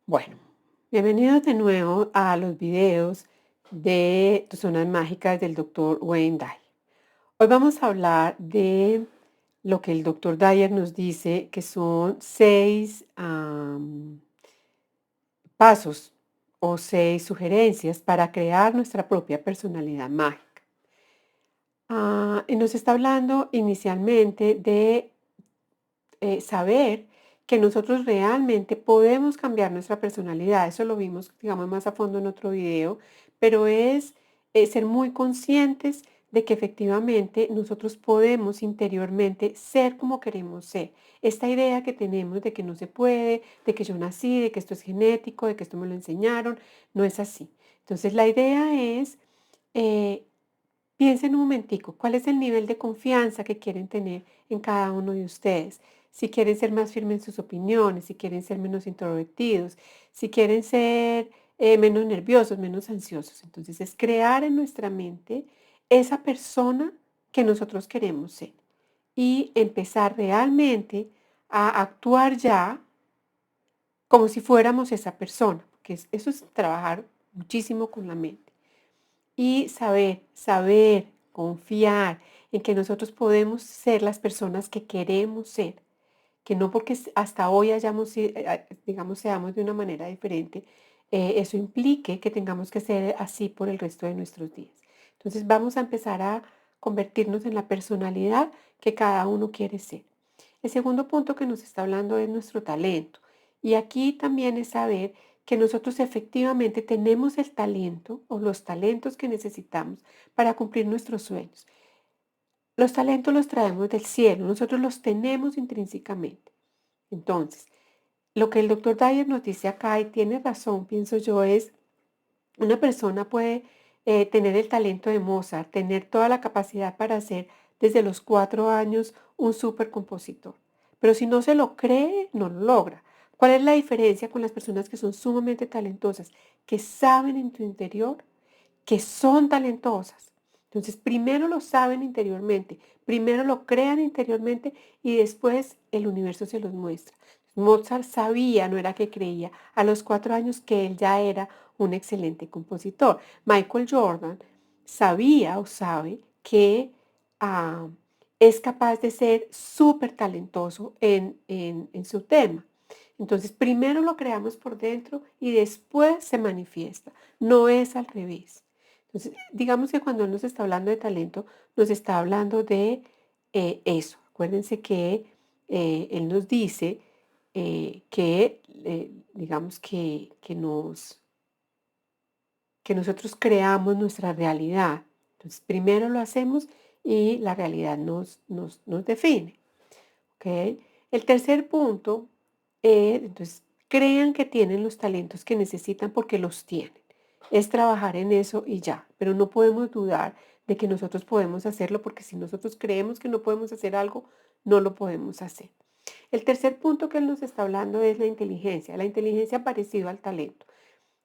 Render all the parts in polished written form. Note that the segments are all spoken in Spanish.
Bueno, bienvenidos de nuevo a los videos de Tus Zonas Mágicas del Dr. Wayne Dyer. Hoy vamos a hablar de lo que el Dr. Dyer nos dice que son seis pasos o seis sugerencias para crear nuestra propia personalidad mágica. Y nos está hablando inicialmente de saber que nosotros realmente podemos cambiar nuestra personalidad. Eso lo vimos, digamos, más a fondo en otro video, pero es ser muy conscientes de que efectivamente nosotros podemos interiormente ser como queremos ser. Esta idea que tenemos de que no se puede, de que yo nací, de que esto es genético, de que esto me lo enseñaron, no es así. Entonces la idea es, eh, piensen un momentico, ¿cuál es el nivel de confianza que quieren tener en cada uno de ustedes? Si quieren ser más firmes en sus opiniones, si quieren ser menos introvertidos, si quieren ser menos nerviosos, menos ansiosos. Entonces es crear en nuestra mente esa persona que nosotros queremos ser y empezar realmente a actuar ya como si fuéramos esa persona, porque eso es trabajar muchísimo con la mente y saber, confiar en que nosotros podemos ser las personas que queremos ser, que no porque hasta hoy hayamos, digamos, seamos de una manera diferente, eso implique que tengamos que ser así por el resto de nuestros días. Entonces vamos a empezar a convertirnos en la personalidad que cada uno quiere ser. El segundo punto que nos está hablando es nuestro talento. Y aquí también es saber que nosotros efectivamente tenemos el talento o los talentos que necesitamos para cumplir nuestros sueños. Los talentos los traemos del cielo, nosotros los tenemos intrínsecamente. Entonces, lo que el doctor Dyer nos dice acá, y tiene razón, pienso yo, es una persona puede tener el talento de Mozart, tener toda la capacidad para ser desde los 4 años un supercompositor. Pero si no se lo cree, no lo logra. ¿Cuál es la diferencia con las personas que son sumamente talentosas, que saben en tu interior que son talentosas? Entonces, primero lo saben interiormente, primero lo crean interiormente y después el universo se los muestra. Mozart sabía, no era que creía, a los 4 años que él ya era un excelente compositor. Michael Jordan sabía o sabe que ah, es capaz de ser súper talentoso en su tema. Entonces, primero lo creamos por dentro y después se manifiesta. No es al revés. Entonces, digamos que cuando él nos está hablando de talento, nos está hablando de eso. Acuérdense que él nos dice que, digamos que nosotros creamos nuestra realidad. Entonces, primero lo hacemos y la realidad nos define. ¿Ok? El tercer punto es, entonces, crean que tienen los talentos que necesitan porque los tienen. Es trabajar en eso y ya, pero no podemos dudar de que nosotros podemos hacerlo porque si nosotros creemos que no podemos hacer algo, no lo podemos hacer. El tercer punto que él nos está hablando es la inteligencia parecida al talento.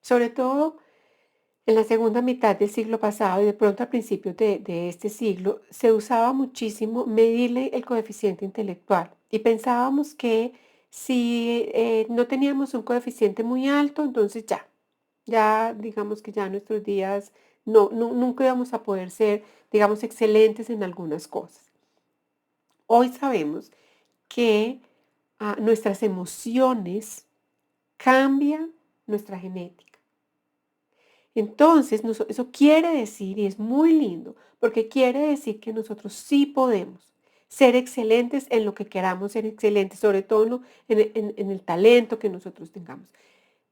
Sobre todo en la segunda mitad del siglo pasado y de pronto a principios de este siglo, se usaba muchísimo medirle el coeficiente intelectual y pensábamos que si no teníamos un coeficiente muy alto, entonces ya digamos que ya en nuestros días nunca íbamos a poder ser, digamos, excelentes en algunas cosas. Hoy sabemos que nuestras emociones cambian nuestra genética. Entonces, eso quiere decir, y es muy lindo, porque quiere decir que nosotros sí podemos ser excelentes en lo que queramos ser excelentes, sobre todo en el talento que nosotros tengamos.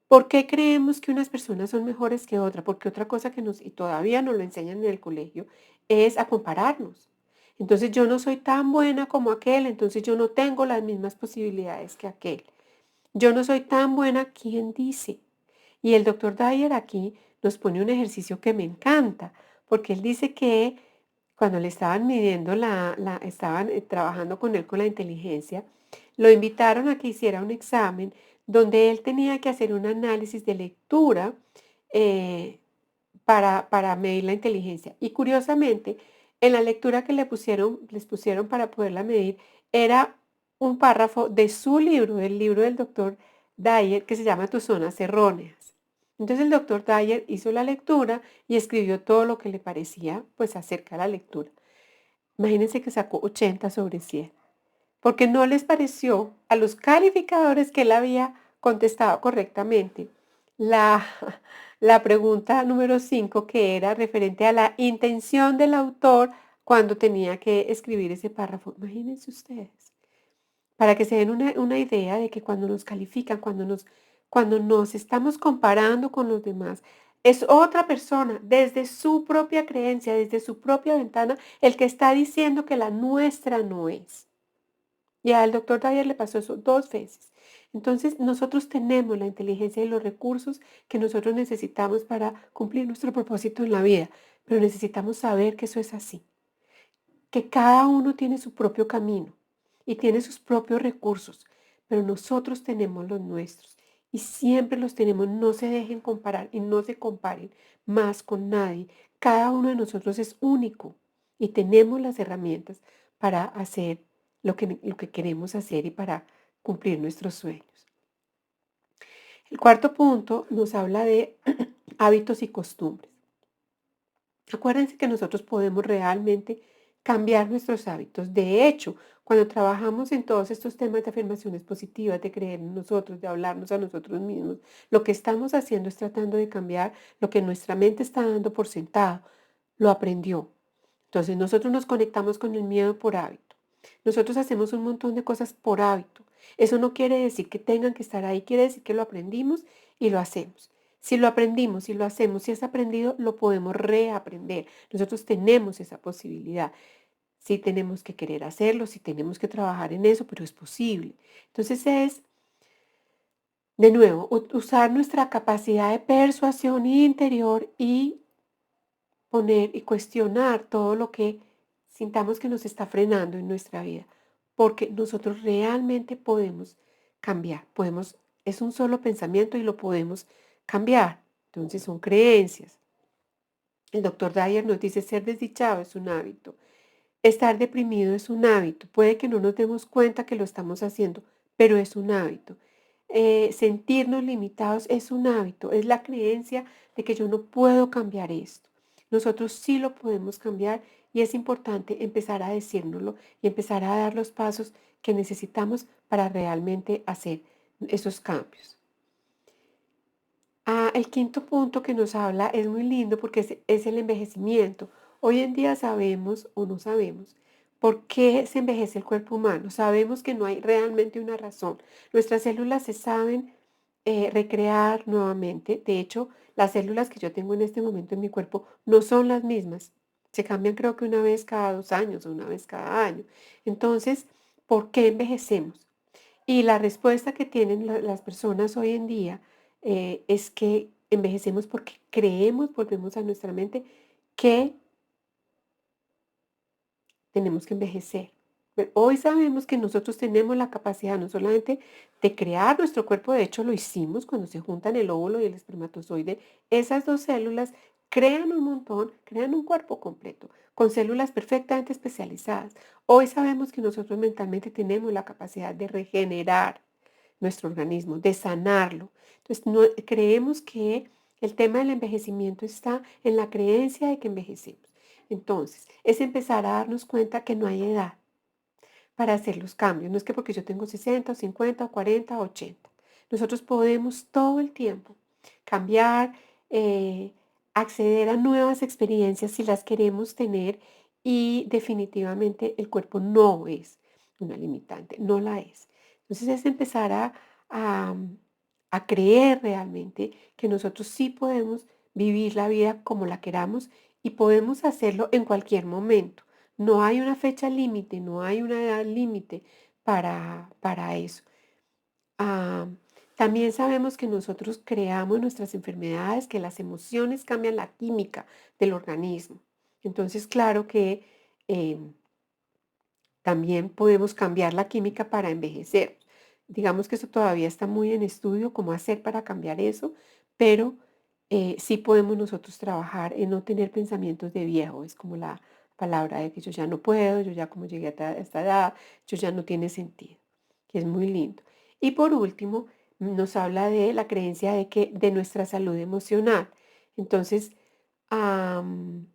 ¿Por qué creemos que unas personas son mejores que otras? Porque otra cosa que y todavía nos lo enseñan en el colegio, es a compararnos. Entonces yo no soy tan buena como aquel, entonces yo no tengo las mismas posibilidades que aquel. Yo no soy tan buena, ¿quién dice? Y el doctor Dyer aquí nos pone un ejercicio que me encanta, porque él dice que cuando le estaban midiendo estaban trabajando con él con la inteligencia, lo invitaron a que hiciera un examen donde él tenía que hacer un análisis de lectura eh, para medir la inteligencia. Y curiosamente, en la lectura que les pusieron para poderla medir, era un párrafo de su libro, del libro del doctor Dyer que se llama Tus zonas erróneas. Entonces el doctor Dyer hizo la lectura y escribió todo lo que le parecía pues acerca de la lectura. Imagínense que sacó 80 sobre 100 porque no les pareció a los calificadores que él había contestado correctamente la, la pregunta número 5 que era referente a la intención del autor cuando tenía que escribir ese párrafo. Imagínense ustedes, para que se den una idea de que cuando nos califican, cuando nos estamos comparando con los demás, es otra persona, desde su propia creencia, desde su propia ventana, el que está diciendo que la nuestra no es. Y al doctor Dyer le pasó eso 2 veces. Entonces, nosotros tenemos la inteligencia y los recursos que nosotros necesitamos para cumplir nuestro propósito en la vida, pero necesitamos saber que eso es así, que cada uno tiene su propio camino y tiene sus propios recursos, pero nosotros tenemos los nuestros y siempre los tenemos. No se dejen comparar y no se comparen más con nadie. Cada uno de nosotros es único y tenemos las herramientas para hacer lo que queremos hacer y para cumplir nuestros sueños. El cuarto punto nos habla de hábitos y costumbres. Acuérdense que nosotros podemos realmente cambiar nuestros hábitos. De hecho, cuando trabajamos en todos estos temas de afirmaciones positivas, de creer en nosotros, de hablarnos a nosotros mismos, lo que estamos haciendo es tratando de cambiar lo que nuestra mente está dando por sentado. Lo aprendió. Entonces nosotros nos conectamos con el miedo por hábito. Nosotros hacemos un montón de cosas por hábito. Eso no quiere decir que tengan que estar ahí, quiere decir que lo aprendimos y lo hacemos. Si lo aprendimos, si lo hacemos, si es aprendido, lo podemos reaprender. Nosotros tenemos esa posibilidad. Sí tenemos que querer hacerlo, sí tenemos que trabajar en eso, pero es posible. Entonces es, de nuevo, usar nuestra capacidad de persuasión interior y poner y cuestionar todo lo que sintamos que nos está frenando en nuestra vida, porque nosotros realmente podemos cambiar, es un solo pensamiento y lo podemos cambiar. Entonces son creencias. El doctor Dyer nos dice ser desdichado es un hábito, estar deprimido es un hábito, puede que no nos demos cuenta que lo estamos haciendo, pero es un hábito. Sentirnos limitados es un hábito, es la creencia de que yo no puedo cambiar esto. Nosotros sí lo podemos cambiar y es importante empezar a decírnoslo y empezar a dar los pasos que necesitamos para realmente hacer esos cambios. El quinto punto que nos habla es muy lindo porque es el envejecimiento. Hoy en día sabemos o no sabemos por qué se envejece el cuerpo humano. Sabemos que no hay realmente una razón. Nuestras células se saben recrear nuevamente. De hecho, las células que yo tengo en este momento en mi cuerpo no son las mismas. Se cambian creo que una vez cada 2 años o una vez cada año. Entonces, ¿por qué envejecemos? Y la respuesta que tienen las personas hoy en día es que envejecemos porque creemos, volvemos a nuestra mente, que tenemos que envejecer. Pero hoy sabemos que nosotros tenemos la capacidad no solamente de crear nuestro cuerpo, de hecho lo hicimos cuando se juntan el óvulo y el espermatozoide, esas dos células crean un montón, crean un cuerpo completo, con células perfectamente especializadas. Hoy sabemos que nosotros mentalmente tenemos la capacidad de regenerar nuestro organismo, de sanarlo. Entonces, creemos que el tema del envejecimiento está en la creencia de que envejecemos. Entonces, es empezar a darnos cuenta que no hay edad para hacer los cambios. No es que porque yo tengo 60 o 50 o 40 o 80. Nosotros podemos todo el tiempo cambiar, eh, acceder a nuevas experiencias si las queremos tener y definitivamente el cuerpo no es una limitante, no la es. Entonces es empezar a, a creer realmente que nosotros sí podemos vivir la vida como la queramos y podemos hacerlo en cualquier momento. No hay una fecha límite, no hay una edad límite para eso. Ah, también sabemos que nosotros creamos nuestras enfermedades, que las emociones cambian la química del organismo. Entonces, claro que em, también podemos cambiar la química para envejecer. Digamos que eso todavía está muy en estudio, cómo hacer para cambiar eso, pero sí podemos nosotros trabajar en no tener pensamientos de viejo. Es como la palabra de que yo ya no puedo, yo ya como llegué a esta edad, yo ya no tiene sentido, que es muy lindo. Y por último, nos habla de la creencia de que de nuestra salud emocional. Entonces, am,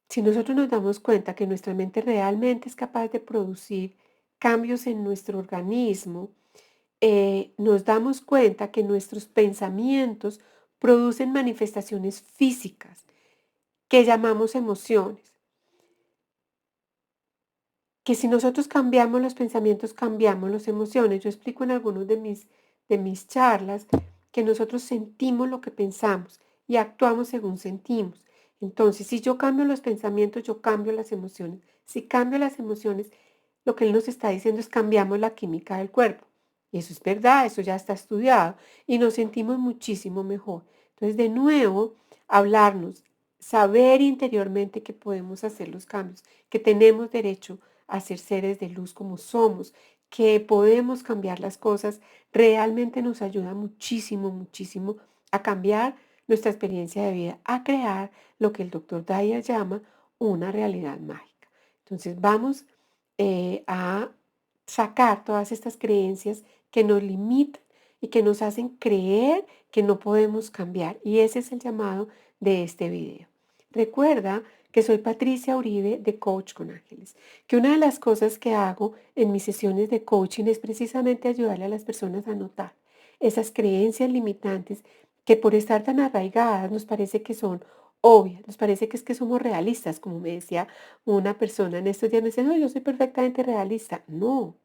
si nosotros nos damos cuenta que nuestra mente realmente es capaz de producir cambios en nuestro organismo, nos damos cuenta que nuestros pensamientos producen manifestaciones físicas que llamamos emociones, que si nosotros cambiamos los pensamientos, cambiamos las emociones. Yo explico en algunos de mis charlas que nosotros sentimos lo que pensamos y actuamos según sentimos. Entonces, si yo cambio los pensamientos, yo cambio las emociones. Si cambio las emociones, lo que él nos está diciendo es cambiamos la química del cuerpo. Y eso es verdad, eso ya está estudiado y nos sentimos muchísimo mejor. Entonces, de nuevo, hablarnos, saber interiormente que podemos hacer los cambios, que tenemos derecho a ser seres de luz como somos, que podemos cambiar las cosas, realmente nos ayuda muchísimo, muchísimo a cambiar nuestra experiencia de vida, a crear lo que el doctor Dyer llama una realidad mágica. Entonces vamos a sacar todas estas creencias que nos limitan y que nos hacen creer que no podemos cambiar. Y ese es el llamado de este video. Recuerda que soy Patricia Uribe de Coach con Ángeles, que una de las cosas que hago en mis sesiones de coaching es precisamente ayudarle a las personas a notar esas creencias limitantes que por estar tan arraigadas nos parece que son obvias, nos parece que es que somos realistas, como me decía una persona en estos días, me decía, no, yo soy perfectamente realista. No,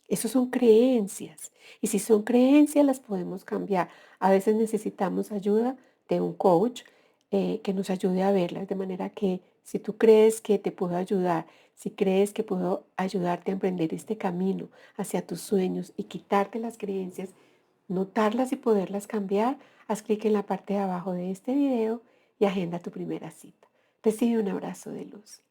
eso son creencias. Y si son creencias, las podemos cambiar. A veces necesitamos ayuda de un coach que nos ayude a verlas, de manera que si tú crees que te puedo ayudar, si crees que puedo ayudarte a emprender este camino hacia tus sueños y quitarte las creencias, notarlas y poderlas cambiar, haz clic en la parte de abajo de este video y agenda tu primera cita. Recibe un abrazo de luz.